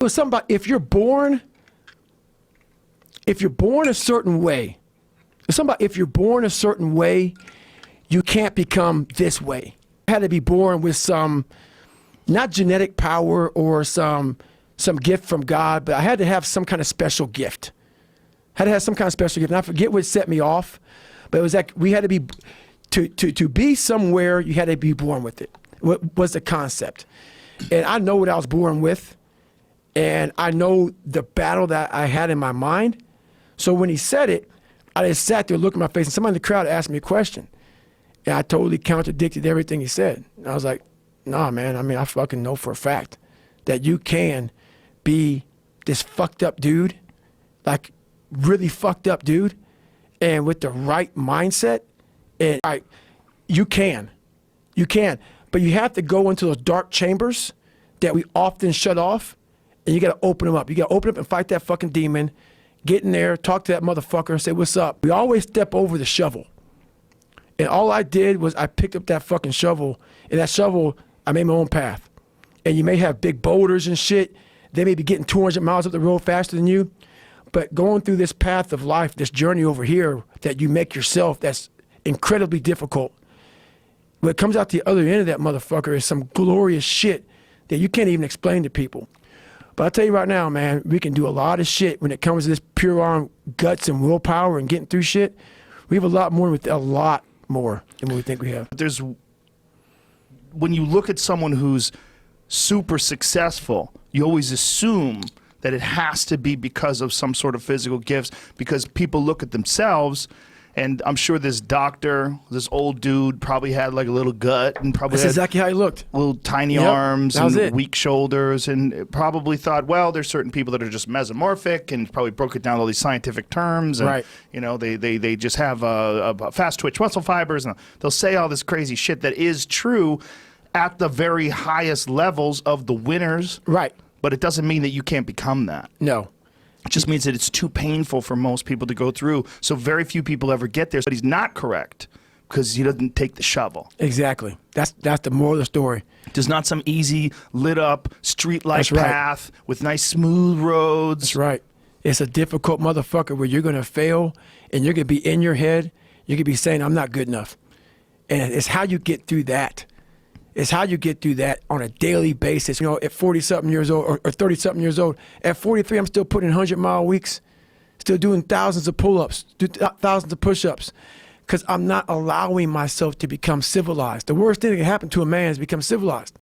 But something about if you're born a certain way, if you're born a certain way, you can't become this way. I had to be born with some, not genetic power or some gift from God, but I had to have some kind of special gift. I had to have some kind of special gift. And I forget what set me off, but it was like we had to be, to be somewhere, you had to be born with it. What was the concept? And I know what I was born with, and I know the battle that I had in my mind. So when he said it, I just sat there looking at my face, and somebody in the crowd asked me a question. And I totally contradicted everything he said. And I was like, nah, man, I mean, I fucking know for a fact that you can be this fucked up dude, like really fucked up dude, and with the right mindset, and you can. But you have to go into those dark chambers that we often shut off, and you got to open them up. You got to open up and fight that fucking demon, get in there, talk to that motherfucker, and say, what's up? We always step over the shovel. And all I did was I picked up that fucking shovel, and that shovel, I made my own path. And you may have big boulders and shit. They may be getting 200 miles up the road faster than you. But going through this path of life, this journey over here that you make yourself, that's incredibly difficult. What comes out the other end of that motherfucker is some glorious shit that you can't even explain to people. But I'll tell you right now, man, we can do a lot of shit when it comes to this pure arm guts and willpower and getting through shit. We have a lot more than what we think we have. When you look at someone who's super successful, you always assume that it has to be because of some sort of physical gifts, because people look at themselves, and I'm sure this doctor, this old dude, probably had like a little gut and probably That's exactly how he looked. Little tiny arms and weak shoulders, and probably thought, well, there's certain people that are just mesomorphic, and probably broke it down to all these scientific terms, and right. You know, they just have a fast twitch muscle fibers, and they'll say all this crazy shit that is true at the very highest levels of the winners. Right. But it doesn't mean that you can't become that. No. It just means that it's too painful for most people to go through. So very few people ever get there. But he's not correct because he doesn't take the shovel. Exactly. That's the moral of the story. There's not some easy lit up street-like path with nice smooth roads. That's right. It's a difficult motherfucker where you're going to fail and you're going to be in your head. You're going to be saying, I'm not good enough. And it's how you get through that. It's how you get through that on a daily basis. You know, at 40-something years old or 30-something years old, at 43, I'm still putting 100-mile weeks, still doing thousands of pull-ups, thousands of push-ups, because I'm not allowing myself to become civilized. The worst thing that can happen to a man is become civilized.